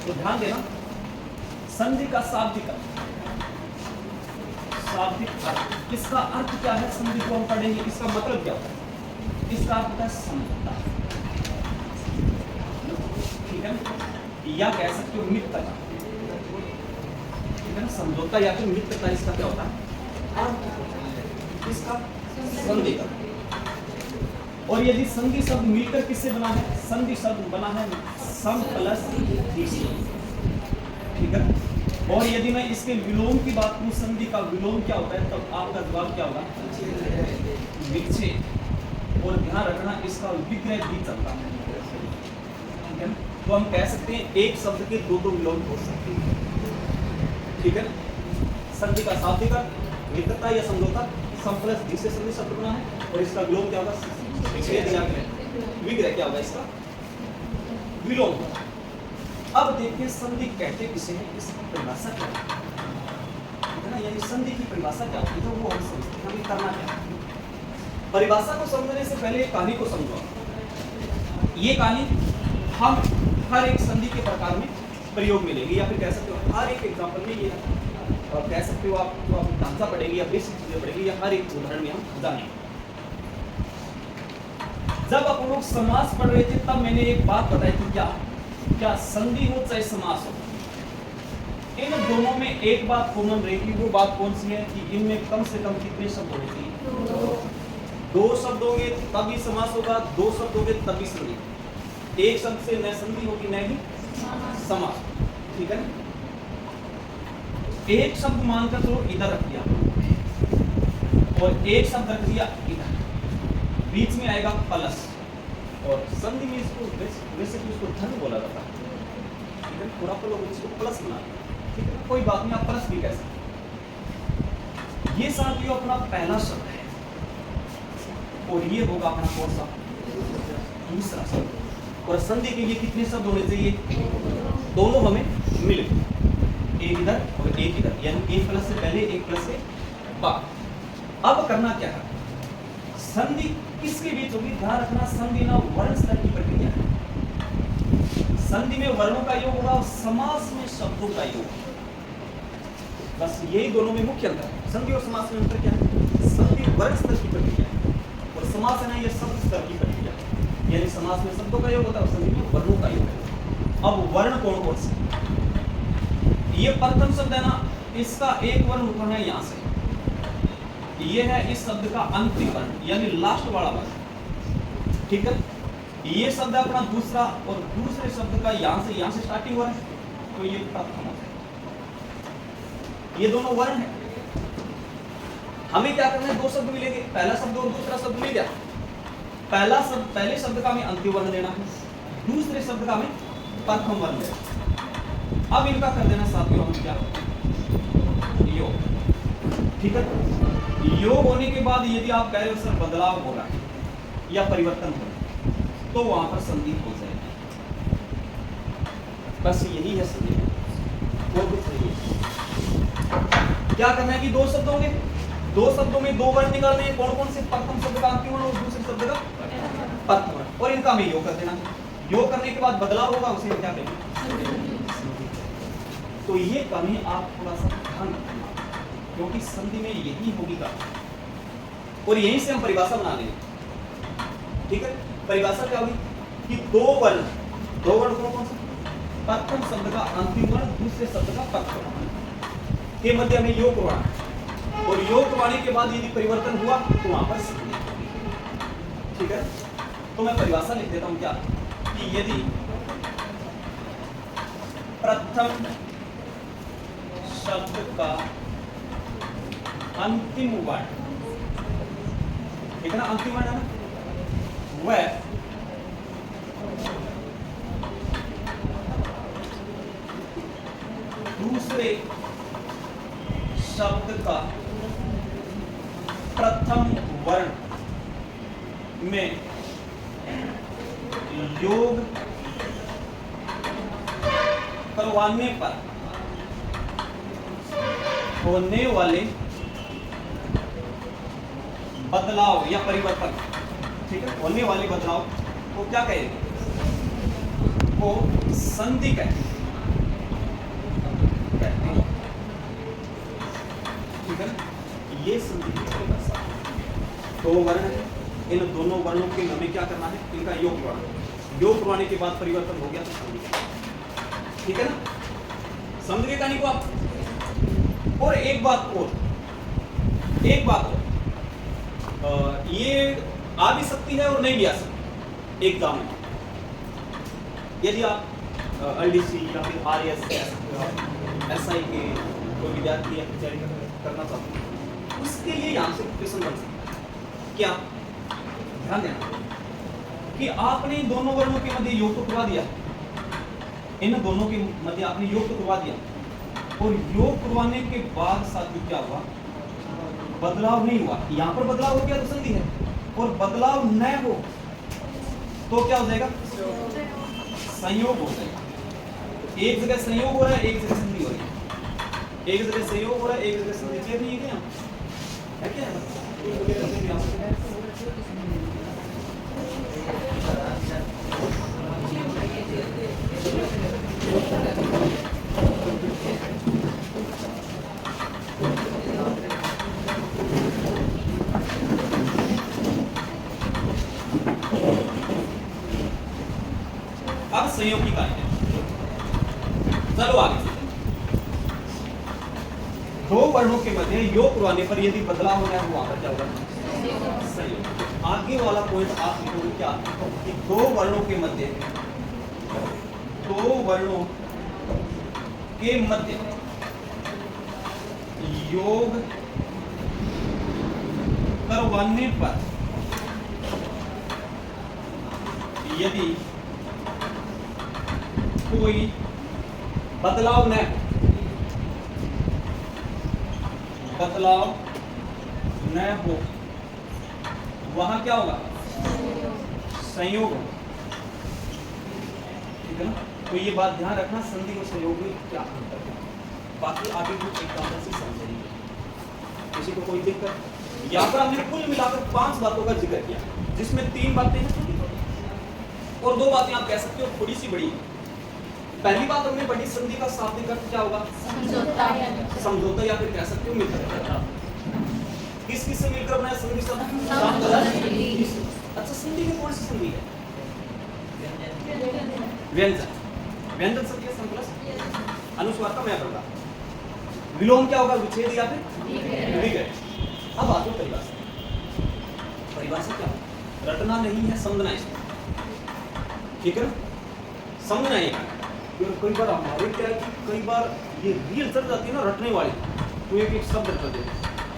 तो ध्यान देना, संधि का शाब्दिक अर्थ, इसका अर्थ क्या है, संधि को हम पढ़ेंगे, इसका मतलब क्या होता है, इसका अर्थ होता है समझौता, ठीक है ना, या कह सकते हो मित्रता, ठीक है ना, समझौता या फिर मित्रता, इसका क्या होता है, इसका संधि का। और यदि संधि शब्द मिलकर किससे बना है, संधि शब्द बना है सम प्लस विषय, ठीक है। और यदि मैं इसके विलोम की बात करूं, संधि का विलोम क्या होता है, तब आपका जवाब क्या होगा, विच्छेद। और ध्यान रखना इसका विग्रह भी चलता है, ठीक है। तो हम कह सकते हैं एक शब्द के दो विलोम हो सकते हैं, ठीक है। संधि का शाब्दिक अर्थ मित्रता या समझौता, सम प्लस विषय संधि शब्द बना है, और इसका विलोम क्या होगा, विच्छेद या विग्रह क्या होगा, इसका विलोम। अब देखिए संधि कहते किसे हैं, इसकी परिभाषा क्या है ना, यानी संधि की परिभाषा क्या होती है, तो वो हम समझते हैं, हमें करना क्या है। परिभाषा को समझने से पहले कहानी को समझो। ये कहानी हम हर एक संधि के प्रकार में प्रयोग में लेंगे, या फिर कह सकते हो हर एक एग्जाम्पल में ये, और कह सकते हो आप तो आप ढांचा पढ़ेंगे या बेसिक चीजें पढ़ेंगे, या हर एक उदाहरण में हम जानेंगे। जब आप लोग समास पढ़ रहे थे तब मैंने एक बात बताई थी, क्या संधि हो चाहे समास हो, इन दोनों में एक बात कॉमन रहेगी। वो बात कौन सी है कि इनमें कम से कम कितने शब्द होने चाहिए, दो शब्द होंगे तभी समास होगा, दो शब्द होंगे तभी संधि। एक शब्द से न संधि होगी न ही समास, ठीक है। एक शब्द मानकर तो इधर रख दिया और एक शब्द रख दिया इधर, बीच में आएगा प्लस, और संधि में इसको वैसे भी उसको धन बोला जाता है, ठीक है। थोड़ा तो लोग इसको प्लस बना, ठीक है, कोई बात नहीं, आप प्लस भी कह सकते। ये साथियों अपना पहला शब्द है, और ये होगा अपना कौन सा, दूसरा शब्द। और संधि के लिए कितने शब्द होने चाहिए, दोनों हमें मिले, एक इधर और एक इधर, यानी एक प्लस से पहले एक प्लस से बाद। अब करना क्या है, संधि किसके बीच होगी, ध्यान रखना संधि ना वर्ण स्तर की प्रक्रिया है। संधि में वर्णों का योग होगा और समास में शब्दों का योग, बस यही दोनों में मुख्य अंतर है। संधि और समास में अंतर क्या है, संधि वर्ण स्तर की प्रक्रिया है और समास है ना ये शब्द स्तर की प्रक्रिया है, यानी समास में शब्दों का योग होता है और संधि में वर्णों का योग है। अब वर्ण कौन कौन से, ये प्रथम शब्द है ना, इसका एक वर्ण उठा है यहाँ से, ये है इस शब्द का अंतिम वर्ण यानी लास्ट वाला वर्ण, ठीक है। ये शब्द है अपना दूसरा, और दूसरे शब्द का यहाँ से स्टार्टिंग वर्ण, तो ये प्रथम है। ये दोनों वर्ण है। हमें क्या करना है, दो शब्द मिलेंगे, पहला शब्द और दूसरा शब्द मिल गया। पहले शब्द का हमें अंतिम वर्ण लेना है, दूसरे शब्द का हमें प्रथम वर्ण लेना। अब इनका कर देना साथियों हम क्या, योग, ठीक है। योग होने के बाद यदि आप कह रहे हो सर बदलाव हो रहा है या परिवर्तन हो रहा है, तो वहां पर संधि हो जाएगी। बस यही है संधि, और कुछ नहीं है। क्या करना है कि दो शब्द होंगे, दो शब्दों में दो वर्ण निकालने हैं, कौन कौन से, प्रथम शब्द का अंतिम वर्ण और दूसरे शब्द का प्रथम वर्ण, और इनका हमें योग कर देना। योग करने के बाद बदलाव होगा, उसे क्या करेंगे। तो ये कमी आप थोड़ा सा ध्यान रखना, क्योंकि संधि में यही होगी का, और यहीं से हम परिभाषा बना लेंगे, ठीक है। परिभाषा क्या होगी कि दो वर्ण कौन कौन से, प्रथम शब्द का अंतिम वर्ण, दूसरे शब्द का प्रथम वर्ण के मध्य हमें योग करवाना है, और योग करवाने के बाद यदि परिवर्तन हुआ तो वहां पर संधि होगी, ठीक है। तो मैं परिभाषा लिख देता हूं क्या, कि यदि प्रथम शब्द का अंतिम वर्ण, ठीक है ना, अंतिम वर्ण है ना, वह दूसरे शब्द का प्रथम वर्ण में योग करवाने पर होने वाले बदलाव या परिवर्तन, ठीक है, होने वाले बदलाव को क्या कहेंगे, को संधि कहेंगे। दो वर्ण है, इन दोनों वर्णों के हमें क्या करना है, इनका योग करवाना। योग करवाने के बाद परिवर्तन हो गया तो संधि। ठीक है ना, समझ गए कहानी को आप। और एक बात और, ये आ भी सकती है और नहीं भी आ सकती एग्जाम में। यदि आप LDC या फिर RS SI के कोई विद्यार्थी या तैयारी करना चाहते हैं, उसके लिए यहाँ से क्वेश्चन बन सकता है। क्या, ध्यान देना कि आपने दोनों वर्णों के मध्य योग तो करवा दिया, इन दोनों के मध्य आपने योग तो करवा दिया, और योग करवाने के बाद साथियों क्या हुआ, बदलाव नहीं हुआ। यहाँ पर बदलाव हो गया तो संधि है, और बदलाव न हो तो क्या हो जाएगा, संयोग हो जाएगा। एक जगह संयोग हो रहा है, एक जगह संधि हो रही है, एक जगह संयोग हो रहा है, एक जगह संधि। क्लियर नहीं है क्या, है क्या? अब संयोग की कहानी है, चलो आगे। दो वर्णों के मध्य योग करवाने पर यदि बदलाव हो जाए तो वहां पर क्या होगा, संयोग। आगे वाला पॉइंट आप लिखोगे क्या, कि दो वर्णों के मध्य योग करवाने पर यदि कोई बदलाव न हो, वहां क्या होगा, संयोग होगा। ठीक है ना, तो ये बात ध्यान रखना, संधि और संयोग में क्या अंतर है। बाकी आगे कुछ एग्जाम्पल से समझेंगे। किसी को कोई दिक्कत, यहाँ पर हमने कुल मिलाकर 5 बातों का जिक्र किया, जिसमें 3 बातें हैं छोटी छोटी और 2 बातें आप कह सकते हो थोड़ी सी बड़ी। पहली बात हमने पढ़ी, संधि का शाब्दिक अर्थ क्या होगा, समझौता, या फिर कह सकते हो मित्रता। किस किस से मिलकर बनाया संधि शब्द? अच्छा, संधि में कौन सी संधि है, व्यंजन संधि है, अनुस्वार का मैं प्रकार। विलोम क्या होगा, विच्छेद या फिर विग्रह। अब आ जाओ परिभाषा। परिभाषा क्या है, रटना नहीं है, समझना इसको। ठीक है, समझना है। कई बार हमारे क्या है कि कई बार ये रील चल जाती है ना रटने वाली, तो एक शब्द रट देते,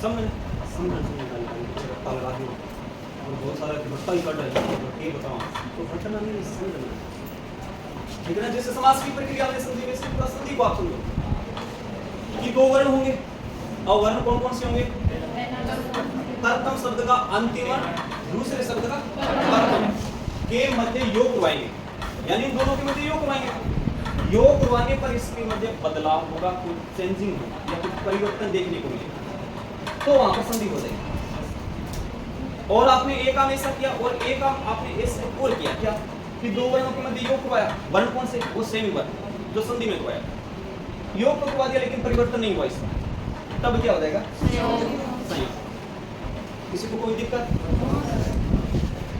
समझ रट्टा लगा दो और बहुत सारा रट्टा ही कट है, ये बताओ तो रटना नहीं, समझना। ठीक है ना, जैसे समास की प्रक्रिया में संधि में से पूरा संधि को आप समझो कि 2 वर्ण होंगे, और वर्ण कौन कौन से होंगे, प्रथम शब्द का अंतिम वर्ण, दूसरे शब्द का प्रथम के मध्य योग करवाएंगे, यानी इन दोनों के मध्य योग करवाएंगे। योग करवाने पर इसके मध्य बदलाव होगा, कोई चेंजिंग होगा या कुछ परिवर्तन देखने को मिलेगा, तो वहां पर संधि हो जाएगी। और आपने एक काम ऐसा किया और एक काम आपने ऐसे और किया, क्या कि 2 वर्णों के मध्य योग करवाया। वर्ण कौन से, वो सेम वर्ण जो संधि में करवाया, योग तो करवा दिया लेकिन परिवर्तन नहीं हुआ इसमें, तब क्या हो जाएगा, संयोग। किसी को कोई दिक्कत,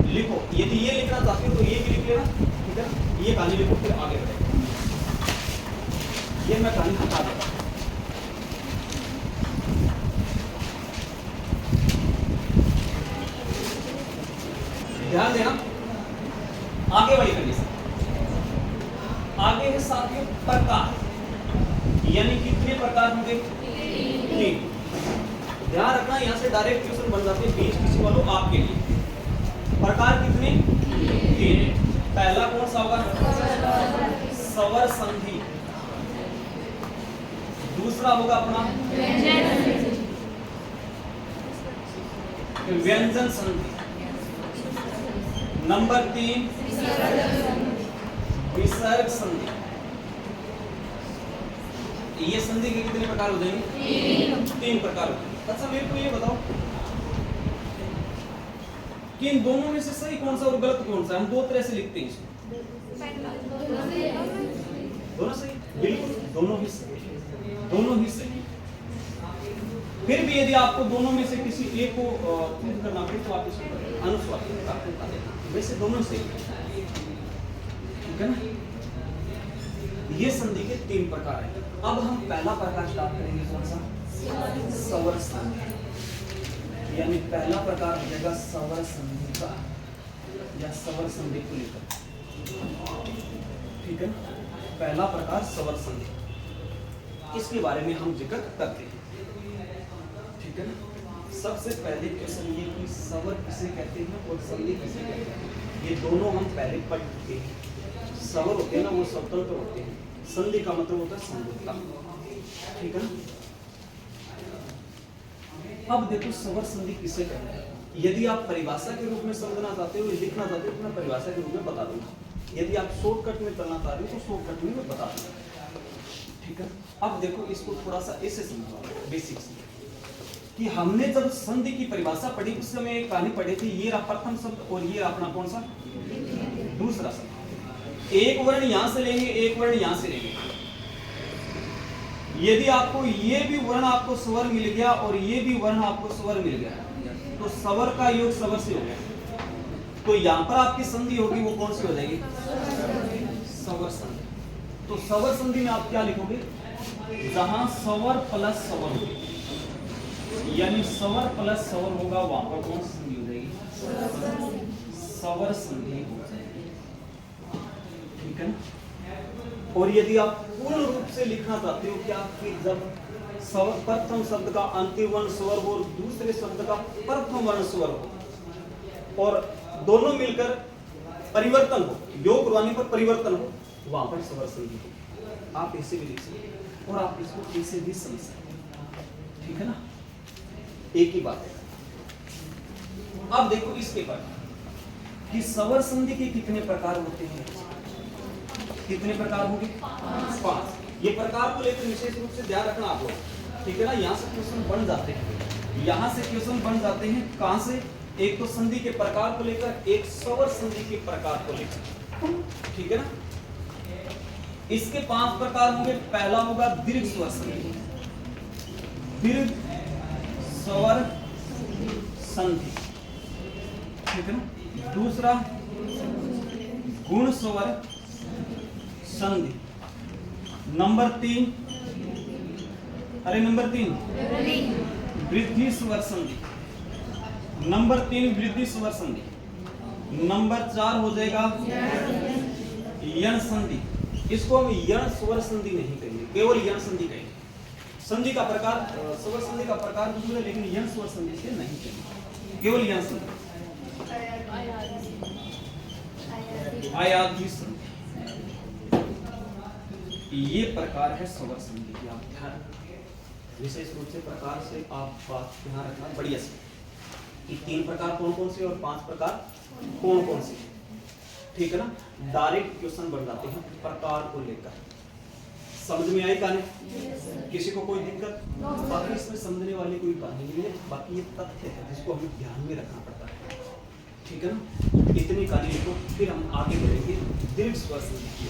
लिखो। यदि ये लिखना चाहते हो तो ये भी लिख लेना, ठीक है। ये कहानी लिखो, फिर आगे बढ़ेगा। ये मैं कहानी हटा देता हूं। ध्यान देना, आगे वाली कंडीशन, आगे है साथियों प्रकार, यानी कितने प्रकार होंगे, 3। ध्यान रखना, यहां से डायरेक्ट क्वेश्चन बन जाते हैं 20 किसी वालों आपके लिए। प्रकार कितने, 3। पहला कौन सा होगा, स्वर संधि। दूसरा होगा अपना व्यंजन संधि। नंबर 3 विसर्ग संधि। ये संधि के कितने प्रकार हो जाएंगे, 3 प्रकार होते हैं। अच्छा मेरे को ये बताओ कि इन दोनों में से सही कौन सा और गलत कौन सा। हम 2 तरह से लिखते हैं इसको, दोनों सही, बिल्कुल दोनों ही सही, दोनों ही सही। फिर भी यदि आपको दोनों में से किसी एक को चूज करना पड़े तो आप इसको अनुस्वार बता देना, वैसे दोनों से, ठीक है ना। ये संधि के 3 प्रकार हैं। अब हम पहला प्रकार स्टार्ट करेंगे, कौन सा? सवर संधि। यानी पहला प्रकार हो जाएगा सवर संधि का, या सवर संधि को लेकर, ठीक है। पहला प्रकार सवर संधि, इसके बारे में हम जिक्र करते हैं, ठीक है ना। सबसे पहले क्वेश्चन ये कि सवर किसे कहते हैं और संधि किसे कहते हैं, ये दोनों हम पहले पढ़ चुके हैं। सवर होते हैं ना, वो स्वतंत्र होते हैं, संधि का मतलब होता है समरूपता, ठीक है ना। अब देखो सवर संधि किसे कहते हैं। यदि आप परिभाषा के रूप में समझना चाहते हो, लिखना चाहते हो तो मैं परिभाषा के रूप में बता दूंगा। यदि आप शॉर्टकट में चलना चाह रहे हो तो शॉर्टकट में मैं बता दूंगा, ठीक है। अब देखो इसको थोड़ा सा ऐसे समझो, बेसिक्स कि हमने जब संधि की परिभाषा पढ़ी उस समय एक कहानी पढ़ी थी, ये रहा प्रथम शब्द और ये अपना कौन सा दूसरा शब्द। एक वर्ण यहां से लेंगे, एक वर्ण यहां से लेंगे। यदि आपको ये भी वर्ण आपको स्वर मिल गया और ये भी वर्ण आपको स्वर मिल गया तो स्वर का योग स्वर से हो गया, तो यहां पर आपकी संधि होगी वो कौन सी हो जाएगी? स्वर संधि। तो स्वर संधि में आप क्या लिखोगे? जहां स्वर प्लस स्वर होगी, यानी स्वर प्लस स्वर होगा वहां पर कौन सी संधि हो जाएगी? स्वर संधि हो जाएगी, ठीक है ना। और यदि आप पूर्ण रूप से लिखना चाहते हो क्या कि जब प्रथम शब्द का अंतिम वर्ण स्वर हो और दूसरे शब्द का प्रथम वर्ण स्वर हो और दोनों मिलकर परिवर्तन हो, योग करवाने पर परिवर्तन हो, वहां पर स्वर संधि हो। आप ऐसे भी लिख सकते और आप इसको ऐसे भी समझ सकते, ठीक है ना, एक ही बात है। अब देखो इसके बाद कि स्वर संधि के कितने प्रकार होते हैं? कितने प्रकार होंगे? 5। ये प्रकार को लेकर विशेष रूप से ध्यान रखना आप लोग, ठीक है ना। यहाँ से क्वेश्चन बन जाते हैं, यहाँ से क्वेश्चन बन जाते हैं। कहां से? एक तो संधि के प्रकार को लेकर, एक स्वर संधि के प्रकार को लेकर, ठीक है ना। इसके 5 प्रकार होंगे। पहला होगा दीर्घ स्वर संधि, दीर्घ स्वर संधि, ठीक है ना। दूसरा गुण स्वर संधि। नंबर 3 वृद्धि स्वर संधि। नंबर 3 वृद्धि स्वर संधि। नंबर 4 हो जाएगा यण संधि। इसको हम यण स्वर संधि नहीं कहेंगे, केवल यण संधि कहेंगे। संधि का प्रकार, स्वर संधि का प्रकार दूसरा, लेकिन यण स्वर संधि से नहीं कहेंगे, केवल यण संधि। आयाति संधि, ये प्रकार है स्वर संधि की। आप ध्यान विशेष रूप से प्रकार से आप बात ध्यान रखना बढ़िया से कि 3 प्रकार कौन कौन से और 5 प्रकार कौन कौन से, ठीक है ना। डायरेक्ट क्वेश्चन बन जाते हैं प्रकार को लेकर। समझ में आई कहानी? किसी को कोई दिक्कत? बाकी इसमें समझने वाली कोई बात नहीं है, बाकी ये तथ्य है जिसको हमें ध्यान में रखना पड़ता है, ठीक है ना। इतनी कहानी को फिर हम आगे बढ़ेंगे दीर्घ स्वर संधि की।